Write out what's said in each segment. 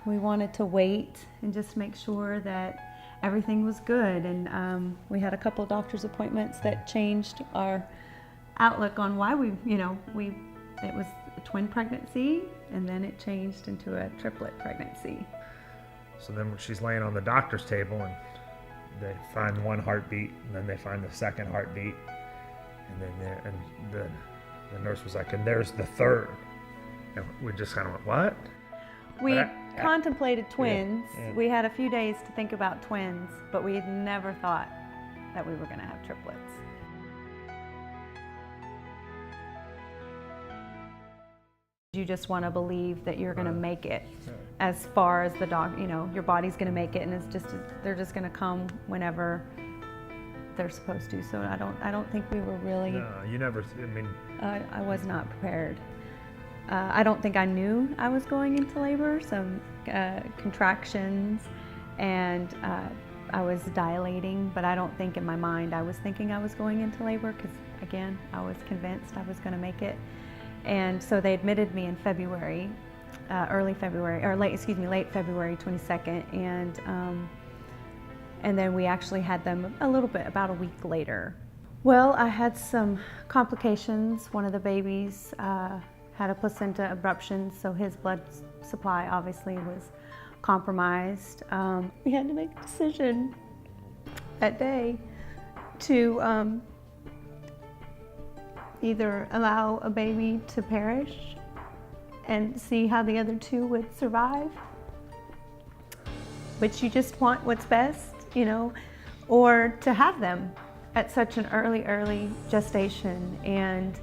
We wanted to wait and just make sure that everything was good. And we had a couple of doctor's appointments that changed our outlook on why it was a twin pregnancy, and then it changed into a triplet pregnancy. So then she's laying on the doctor's table, and they find one heartbeat, and then they find the second heartbeat, and then the nurse was like, and there's the third. And we just kind of went, what? We contemplated twins. Yeah. We had a few days to think about twins, but we had never thought that we were going to have triplets. You just want to believe that you're going to make it as far as your body's going to make it, and they're just going to come whenever they're supposed to. So I don't think we were really. No, you never. I mean, I was not prepared. I don't think I knew I was going into labor. Some contractions, and I was dilating, but I don't think in my mind I was thinking I was going into labor, because again, I was convinced I was going to make it. And so they admitted me in February, late February 22nd, and then we actually had them about a week later. Well, I had some complications. One of the babies had a placenta abruption, so his blood supply obviously was compromised. We had to make a decision that day to either allow a baby to perish and see how the other two would survive, but you just want what's best, or to have them at such an early gestation. And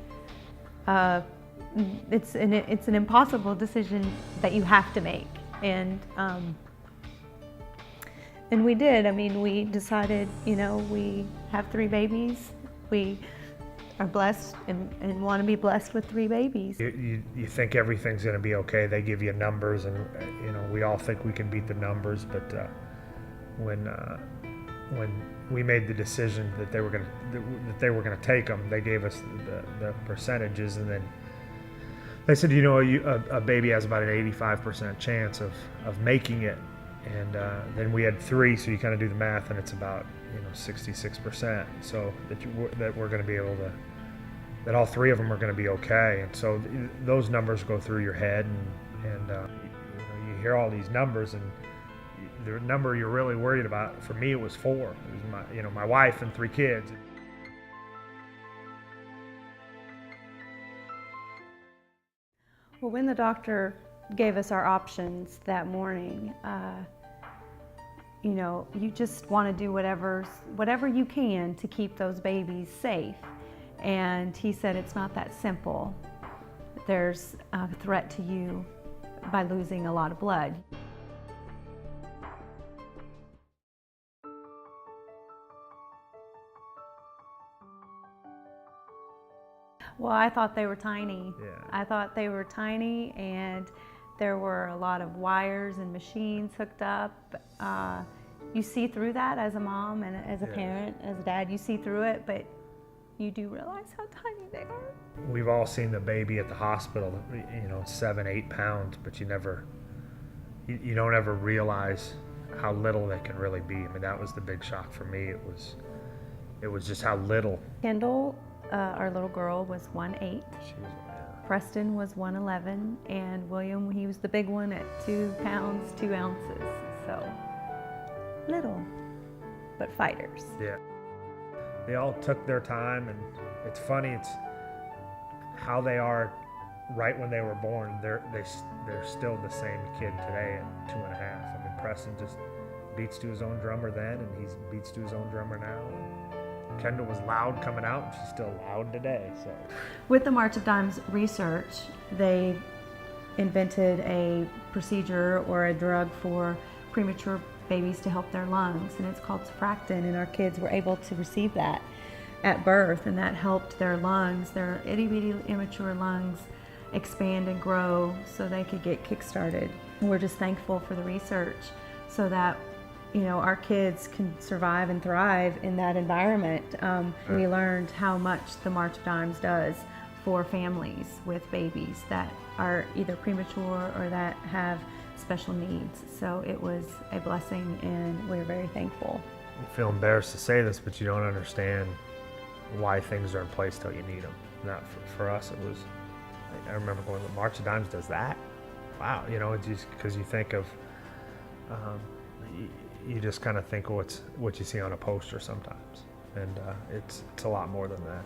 it's an impossible decision that you have to make. And we did. I mean, we decided, we have 3 babies. We are blessed and want to be blessed with 3 babies. You think everything's going to be okay. They give you numbers, and we all think we can beat the numbers. But when we made the decision that they were going to take them, they gave us the percentages, and then they said, a baby has about an 85% chance of making it, and then we had 3, so you kind of do the math, and it's about 66%. So that we're going to be able to, that all 3 of them are going to be okay. And so those numbers go through your head, and you hear all these numbers, and the number you're really worried about, for me, it was 4. It was my wife and 3 kids. Well, when the doctor gave us our options that morning, you just want to do whatever you can to keep those babies safe. And he said it's not that simple. There's a threat to you by losing a lot of blood. Well, I thought they were tiny. Yeah. I thought they were tiny, and there were a lot of wires and machines hooked up. You see through that as a mom and as a parent, as a dad, you see through it, but you do realize how tiny they are. We've all seen the baby at the hospital, 7, 8 pounds, but you don't ever realize how little they can really be. I mean, that was the big shock for me. It was just how little. Kendall, our little girl, was 1'8". She was, Preston was 1'11", and William, he was the big one at 2 pounds, 2 ounces. So little, but fighters. Yeah. They all took their time, and it's funny, it's how they are right when they were born. They're still the same kid today at 2.5. I mean, Preston just beats to his own drummer then, and he beats to his own drummer now. Kendall was loud coming out, and she's still loud today. So, with the March of Dimes research, they invented a procedure or a drug for premature babies to help their lungs, and it's called Surfactant, and our kids were able to receive that at birth, and that helped their lungs, their itty-bitty immature lungs, expand and grow so they could get kick-started. We're just thankful for the research so that our kids can survive and thrive in that environment. We learned how much the March of Dimes does for families with babies that are either premature or that have special needs. So it was a blessing, and we're very thankful. I feel embarrassed to say this, but you don't understand why things are in place till you need them. Not for us, it was. I remember going, March of Dimes does that. Wow, you know, it's just because you think of, you just kind of think of what you see on a poster sometimes, and it's a lot more than that.